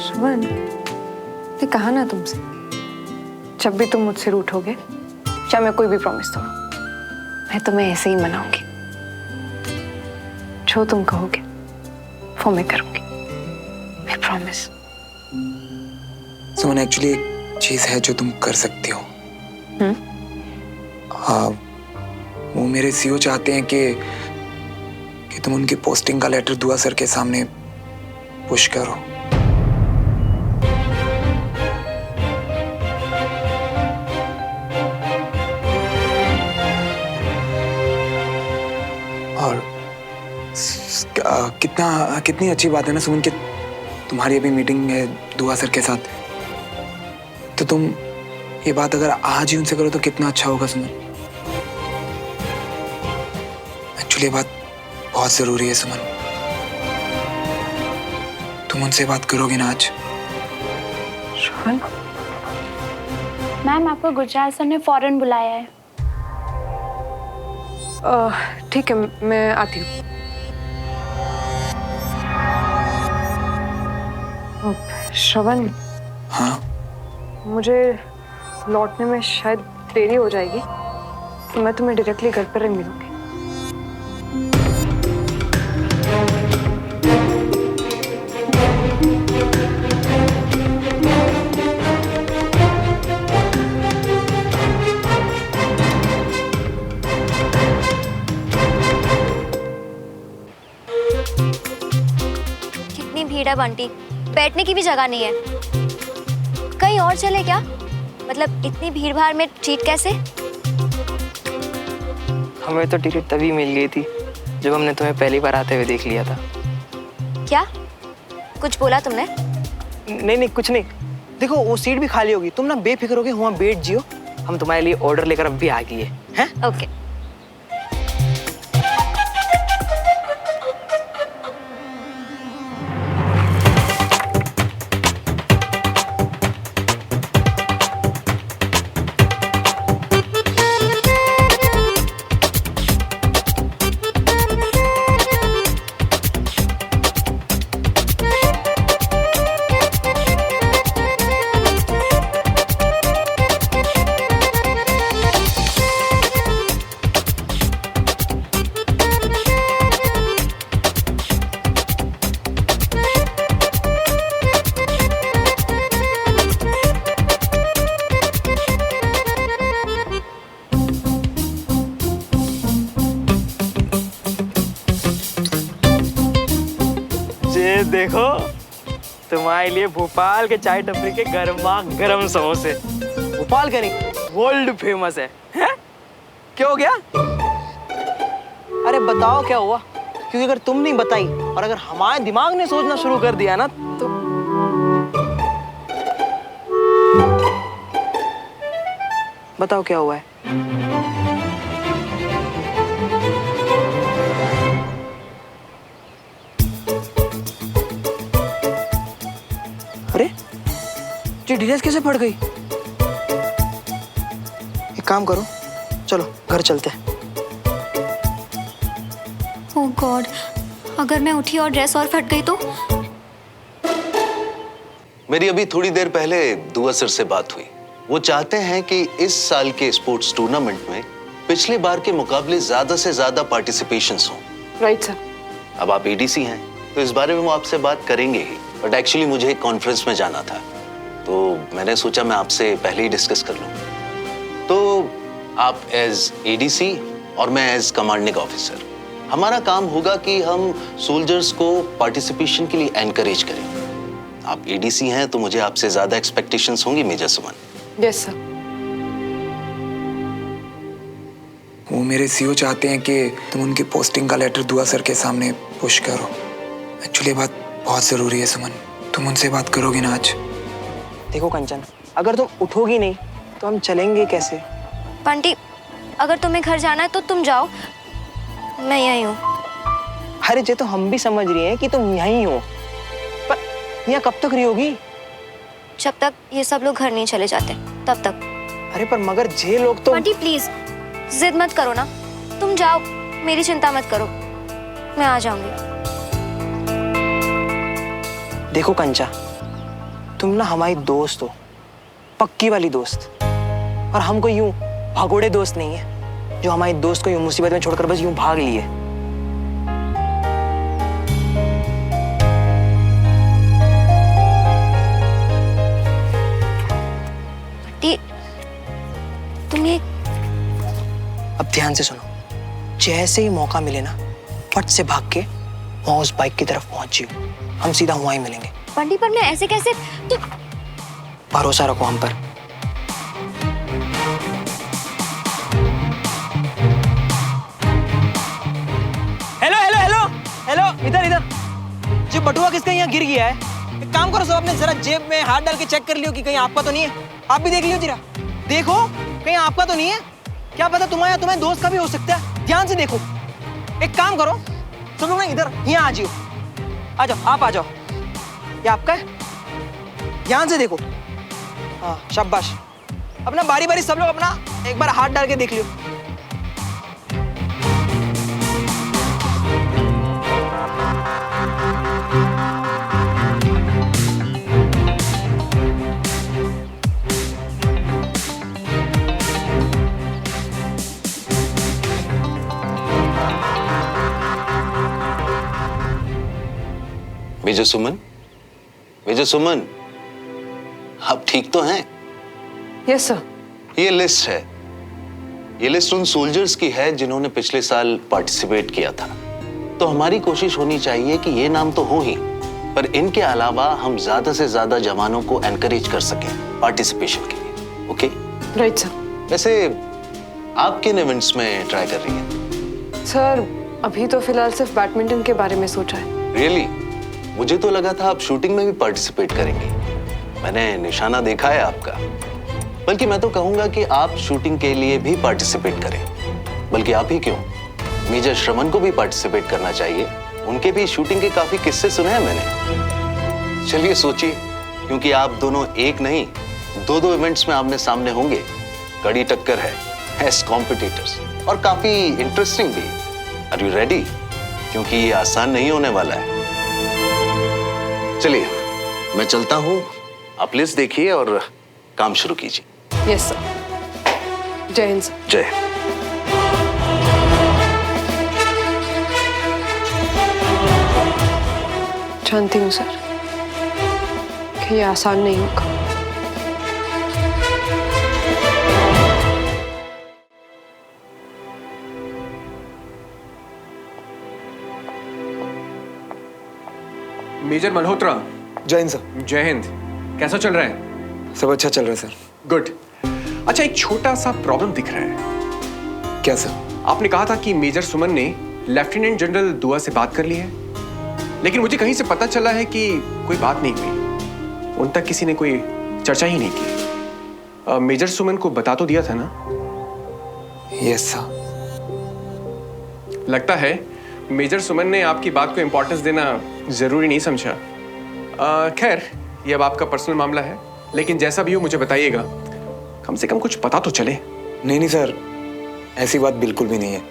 सुमन, ने कहा ना तुमसे, जब भी तुम मुझसे रूठोगे, चाहे मैं कोई भी प्रॉमिस तोड़ूं, मैं तुम्हें ऐसे ही मनाऊंगी। जो तुम कहोगे वो मैं करूंगी, मैं प्रॉमिस। सुमन, एक्चुअली एक चीज है जो तुम कर सकती हो। हाँ, वो मेरे सीईओ चाहते हैं कि तुम उनकी पोस्टिंग का लेटर दुआ सर के सामने पुश करो। और कितनी अच्छी बात है ना सुमन कि तुम्हारी अभी मीटिंग है दुआ सर के साथ, तो तुम ये बात अगर आज ही उनसे करो तो कितना अच्छा होगा सुमन। एक्चुअली ये बात बहुत जरूरी है सुमन। तुम उनसे बात करोगे ना आज? सुमन, मैम आपको गुजरात सर ने फौरन बुलाया है। ठीक है, मैं आती हूँ। श्रवण, हाँ, मुझे लौटने में शायद देरी हो जाएगी, तो मैं तुम्हें डायरेक्टली घर पर ही मिलूंगी। कितनी भीड़ है बंटी, बैठने की भी जगह नहीं है। कहीं और चले क्या? मतलब इतनी भीड़ भाड़ में सीट कैसे? हमें तो टिकट तभी मिल गई थी जब हमने तुम्हें पहली बार आते हुए देख लिया था। क्या कुछ बोला तुमने? नहीं कुछ नहीं। देखो वो सीट भी खाली होगी, तुम ना बेफिक्र होके वहाँ बैठ जियो। हम तुम्हारे लिए ऑर्डर लेकर अब भी आ गए हैं। ओके। ये देखो तुम्हारे लिए भोपाल के चाय टपरी के गर्मा गर्म समोसे। भोपाल का नहीं, वर्ल्ड फेमस है। क्या हो गया? अरे बताओ क्या हुआ, क्योंकि अगर तुम नहीं बताई और अगर हमारे दिमाग ने सोचना शुरू कर दिया ना तो बताओ क्या हुआ है। अरे ये डिटेल्स कैसे पड़ गई? एक काम करो, चलो घर चलते हैं। ओह गॉड, अगर मैं उठी और ड्रेस और फट गई तो? मेरी अभी थोड़ी देर पहले दुआ सर से बात हुई। वो चाहते हैं कि इस साल के स्पोर्ट्स टूर्नामेंट में पिछले बार के मुकाबले ज्यादा से ज्यादा पार्टिसिपेशंस हों। Right sir. अब आप एडीसी हैं तो इस बारे में वो आपसे बात करेंगे ही, बट एक्चुअली मुझे एक कॉन्फ्रेंस में जाना था तो मैंने सोचा मैं आपसे पहले ही डिस्कस कर लूं। तो आप एज एडीसी और मैं एज कमांडिंग ऑफिसर, हमारा काम होगा कि हम सोल्जर्स को पार्टिसिपेशन के लिए एनकरेज करें। आप एडीसी हैं तो मुझे आपसे ज्यादा एक्सपेक्टेशंस होंगी मेजर सुमन। Yes sir. वो मेरे सीईओ चाहते हैं कि तुम उनकी पोस्टिंग का लेटर दुआ सर के सामने पुश करो। एक्चुअली ये बात बहुत जरूरी है सुमन। तुम उनसे बात करोगे ना आज? देखो कंचन, अगर तुम उठोगी नहीं तो हम चलेंगे कैसे? बंटी, अगर तुम्हें घर जाना है तो तुम जाओ, मैं यहीं हूँ। अरे जे तो हम भी समझ रही हैं कि तुम यहीं हो, पर यहाँ कब तक रहोगी? जब तक ये सब लोग घर नहीं चले जाते तब तक। अरे पर मगर जे लोग तो। बंटी प्लीज जिद मत करो ना, तुम जाओ, मेरी चिंता मत करो, मैं आ जाऊंगी। देखो कंचा, तुम ना हमारी दोस्त हो, पक्की वाली दोस्त। और हम कोई यूं भगोड़े दोस्त नहीं है जो हमारी दोस्त को यूं मुसीबत में छोड़कर बस यूं भाग लिए। तुम ये अब ध्यान से सुनो, जैसे ही मौका मिले ना फट से भाग के वहां उस बाइक की तरफ पहुंचियो। हम सीधा वहां ही मिलेंगे। बंटी पर मैं ऐसे कैसे तो... भरोसा रखो हम पर। हेलो हेलो हेलो हेलो, इधर इधर। जो बटुआ किसका यहाँ गिर गया है, एक काम करो सब अपने जरा जेब में हाथ डाल के चेक कर लियो कि कहीं आपका तो नहीं है। आप भी देख लियो जरा, देखो कहीं आपका तो नहीं है। क्या पता तुम्हारे दोस्त का भी हो सकता है, ध्यान से देखो। एक काम करो सब लोग ना इधर यहाँ आ जाओ, आ जाओ, आप आ जाओ। ये आपका है, ध्यान से देखो। हाँ शाबाश, अपना बारी बारी सब लोग अपना एक बार हाथ डाल के देख लियो। मेजर सुमन, मेजर सुमन, आप ठीक तो हैं? Yes sir. ये लिस्ट है, ये लिस्ट उन सोल्जर्स की है जिन्होंने पिछले साल पार्टिसिपेट किया था। तो हमारी कोशिश होनी चाहिए कि ये नाम तो हो ही, पर इनके अलावा हम ज्यादा से ज्यादा जवानों को एनकरेज कर सकें पार्टिसिपेशन के लिए। ओके? Right sir. वैसे आप किन इवेंट्स में ट्राई कर रही हैं? सर अभी तो फिलहाल सिर्फ बैडमिंटन के बारे में सोचा है। रियली? मुझे तो लगा था आप शूटिंग में भी पार्टिसिपेट करेंगे। मैंने निशाना देखा है आपका। बल्कि मैं तो कहूंगा कि आप शूटिंग के लिए भी पार्टिसिपेट करें। बल्कि आप ही क्यों, मेजर श्रवण को भी पार्टिसिपेट करना चाहिए। उनके भी शूटिंग के काफी किस्से सुने हैं मैंने। चलिए सोचिए, क्योंकि आप दोनों एक नहीं दो इवेंट्स में आमने सामने होंगे। कड़ी टक्कर है एज कॉम्पिटिटर्स, और काफी इंटरेस्टिंग भी। Are you ready? क्योंकि ये आसान नहीं होने वाला है। चलिए मैं चलता हूं, आप लिस्ट देखिए और काम शुरू कीजिए। Yes sir. जय हिंद सर। जय। जानती हूँ सर कि ये आसान नहीं होगा। मेजर मल्होत्रा। जय हिंद सर। जय हिंद। कैसा चल रहा है? सब अच्छा चल रहा है सर। गुड। अच्छा, एक छोटा सा प्रॉब्लम दिख रहा है। क्या सर? आपने कहा था कि मेजर सुमन ने लेफ्टिनेंट जनरल दुआ से बात कर ली है, लेकिन मुझे कहीं से पता चला है कि कोई बात नहीं हुई। उन तक किसी ने कोई चर्चा ही नहीं की। मेजर सुमन को बता तो दिया था ना? Yes sir. लगता है मेजर सुमन ने आपकी बात को इंपॉर्टेंस देना जरूरी नहीं समझा। खैर, ये अब आपका पर्सनल मामला है, लेकिन जैसा भी हो मुझे बताइएगा। कम से कम कुछ पता तो चले। नहीं सर, ऐसी बात बिल्कुल भी नहीं है।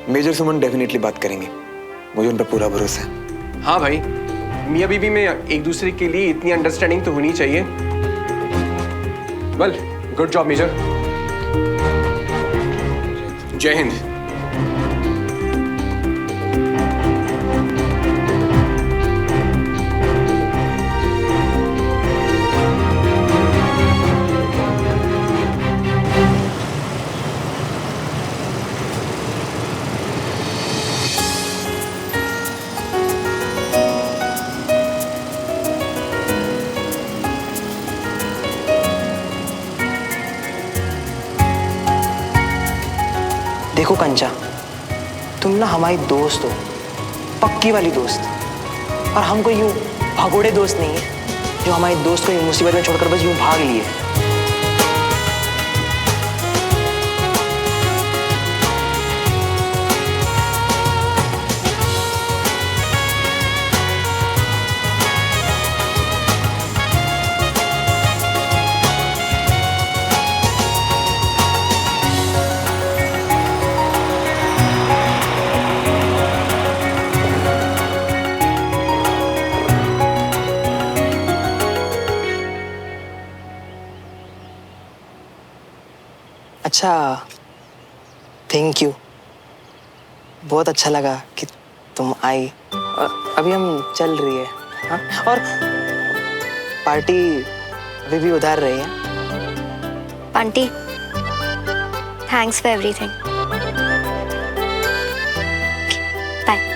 मेजर सुमन डेफिनेटली बात करेंगे, मुझे उन पर पूरा भरोसा है। हाँ भाई, मियाँ बीवी में एक दूसरे के लिए इतनी अंडरस्टैंडिंग तो होनी चाहिए। Well, good job major. जय हिंद। देखो कंचा, तुम ना हमारी दोस्त हो, पक्की वाली दोस्त। और हम कोई यूं भगोड़े दोस्त नहीं है जो हमारी दोस्त को यूं मुसीबत में छोड़कर बस यूं भाग लिए। अच्छा, थैंक यू। बहुत अच्छा लगा कि तुम आई। अभी हम चल रही है, हाँ? और पार्टी अभी भी उधार रही है। Aunty, thanks for everything. Bye.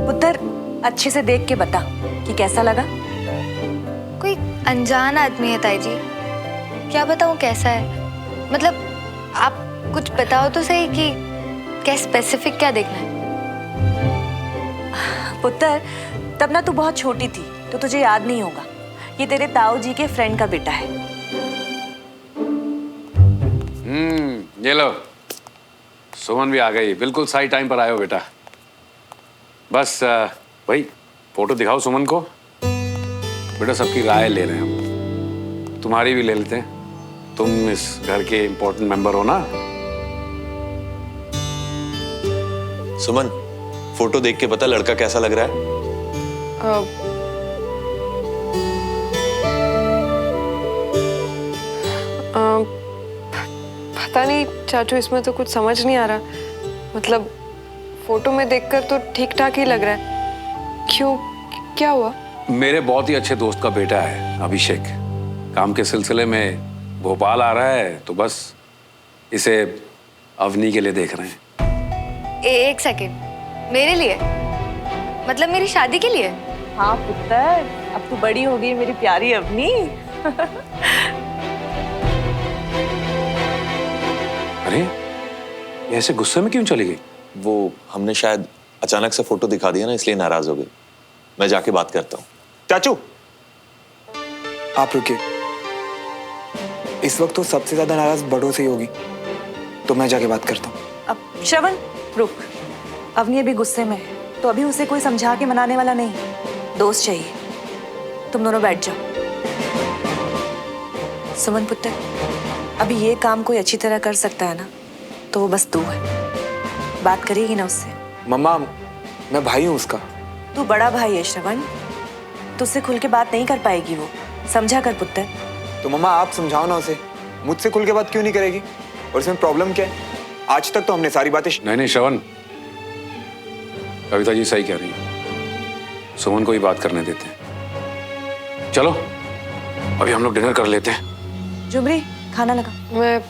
पुत्र, अच्छे से देख के बता कि कैसा लगा। कोई अनजान आदमी है ताई जी, क्या बताऊं कैसा है। मतलब आप कुछ बताओ तो सही कि क्या स्पेसिफिक क्या देखना है। पुत्र, तब ना तू बहुत छोटी थी तो तुझे याद नहीं होगा। ये तेरे ताऊ जी के फ्रेंड का बेटा है। ये लो, सुमन भी आ गई। बिल्कुल सही टाइम पर आए हो बेटा। बस भाई फोटो दिखाओ सुमन को। बेटा सबकी राय ले रहे हैं हम, तुम्हारी भी ले लेते हैं। तुम इस घर के इम्पोर्टेंट मेंबर हो ना। सुमन, फोटो देख के बता लड़का कैसा लग रहा है। पता नहीं चाचू, इसमें तो कुछ समझ नहीं आ रहा। मतलब फोटो में देखकर तो ठीक ठाक ही लग रहा है। क्यों, क्या हुआ? मेरे बहुत ही अच्छे दोस्त का बेटा है अभिषेक। काम के सिलसिले में भोपाल आ रहा है, तो बस इसे अवनी के लिए देख रहे हैं। एक सेकेंड, मेरे लिए? मतलब मेरी शादी के लिए? हाँ पुत्र, अब तू बड़ी हो गई मेरी प्यारी अवनी। अरे ये ऐसे गुस्से में क्यों चली गई? वो हमने शायद अचानक से फोटो दिखा दिया ना, इसलिए नाराज हो गई। मैं जाके बात करता हूँ। चाचू, आप रुकिए। इस वक्त तो सबसे ज्यादा नाराज बड़ों से ही होगी, तो मैं जाके बात करता हूँ। अब श्रवण रुक, अवनी अभी गुस्से में है तो अभी उसे कोई समझा के मनाने वाला नहीं, दोस्त चाहिए। तुम दोनों बैठ जाओ। सुमन पुत्र, अभी ये काम कोई अच्छी तरह कर सकता है ना, तो वो बस तू है। बात करेगी ना उससे? मम्मा, मैं भाई हूँ उसका। तू बड़ा भाई है श्रवण, तुझसे खुल के बात नहीं कर पाएगी वो। समझा कर पुत्र। तो मम्मा आप समझाओ ना उसे, मुझसे खुल के बात क्यों नहीं करेगी? और इसमें प्रॉब्लम क्या है? आज तक तो हमने सारी बातें नहीं श्रवण, कविता जी सही कह रही है। सुमन को ही बात करने देते हैं। चलो अभी हम लोग डिनर कर लेते हैं। जुमरी, खाना लगा। मैं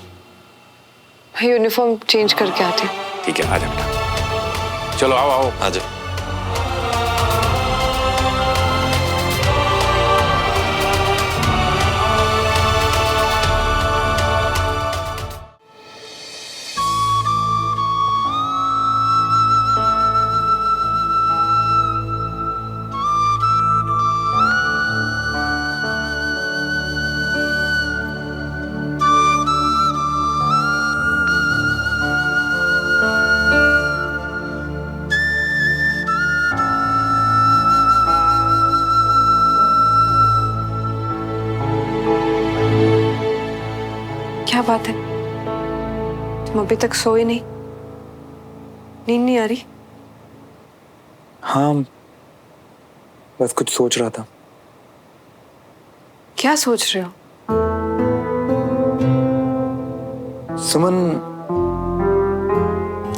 यूनिफॉर्म चेंज करके आती हूँ। ठीक है, आ जा बेटा। चलो आओ आओ। आ जाओ। क्या बात है, तुम अभी तक सोए नहीं? नींद नहीं आ रही? हाँ, बस कुछ सोच रहा था। क्या सोच रहे हो? सुमन,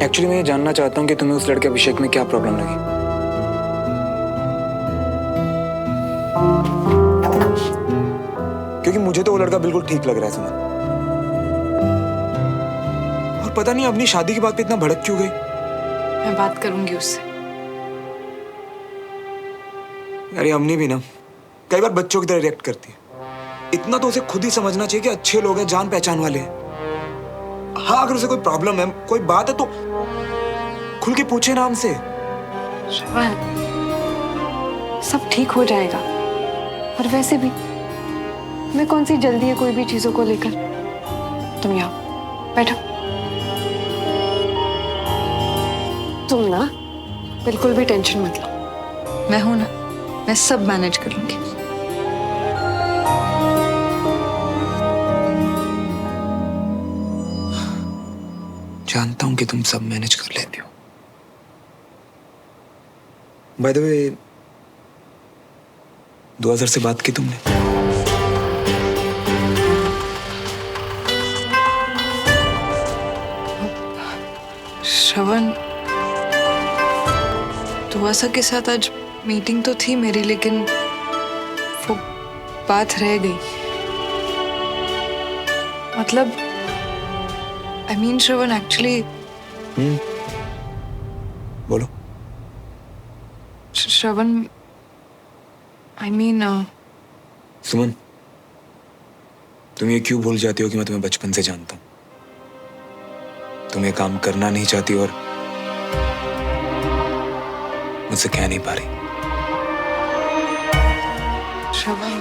एक्चुअली मैं ये जानना चाहता हूँ कि तुम्हें उस लड़के अभिषेक में क्या प्रॉब्लम लगी। क्योंकि मुझे तो वो लड़का बिल्कुल ठीक लग रहा है सुमन। और पता नहीं अपनी शादी की बात पे इतना भड़क क्यों गई। मैं बात करूंगी उससे। अरे अमनी भी ना कई बार बच्चों की तरह रिएक्ट करती है। इतना तो उसे खुद ही समझना चाहिए कि अच्छे लोग हैं, जान पहचान वाले हैं। हाँ, अगर उसे कोई प्रॉब्लम है, कोई बात है तो खुल के पूछे ना हमसे। श्रवण, सब ठीक हो जाएगा। और वैसे भी मैं कौन सी जल्दी है कोई भी चीजों को लेकर। तुम यहाँ बैठो। तुम ना बिल्कुल भी टेंशन मत लो, मैं हूं ना, मैं सब मैनेज कर लूंगी। जानता हूं कि तुम सब मैनेज कर लेती हो। बाय द वे, दुआ सर से बात की तुमने? श्रवण, दुआ सर के साथ आज मीटिंग तो थी मेरी, लेकिन वो बात रह गई। मतलब आई मीन श्रवण, एक्चुअली बोलो। श्रवण, आई मीन सुमन, तुम ये क्यों भूल जाती हो कि मैं तुम्हें बचपन से जानता हूं? तुम ये काम करना नहीं चाहती और मुझसे कह नहीं पा रही। श्रवण,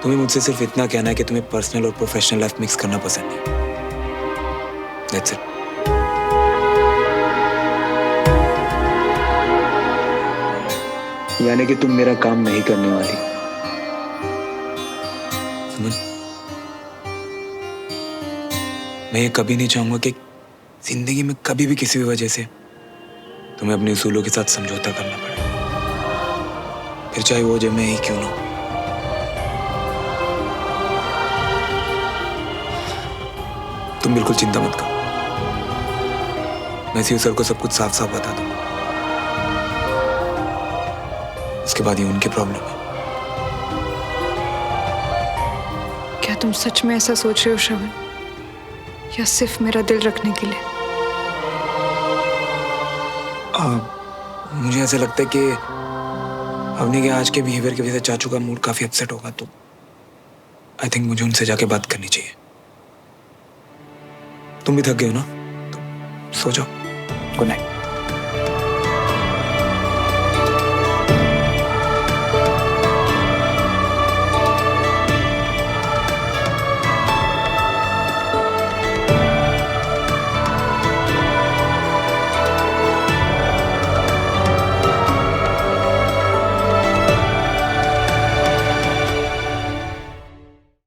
तुम्हें मुझसे सिर्फ इतना कहना है कि तुम्हें पर्सनल और प्रोफेशनल लाइफ मिक्स करना पसंद नहीं। That's it. यानी कि तुम मेरा काम नहीं करने वाली। सुमन, मैं ये कभी नहीं चाहूंगा कि जिंदगी में कभी भी किसी भी वजह से तुम्हें अपने उसूलों के साथ समझौता करना पड़े, फिर चाहे वो जब मैं ही क्यों ना हो। तुम बिल्कुल चिंता मत करो, मैं सीओ सर को सब कुछ साफ साफ बता दूंगा। उसके बाद ये उनकी प्रॉब्लम है। क्या तुम सच में ऐसा सोच रहे हो श्रवण, या सिर्फ मेरा दिल रखने के लिए? मुझे ऐसा लगता है कि अवनी के आज के बिहेवियर की वजह से चाचू का मूड काफी अपसेट होगा, तो आई थिंक मुझे उनसे जाके बात करनी चाहिए। तुम भी थक गए हो ना, तो सो जाओ। Good night.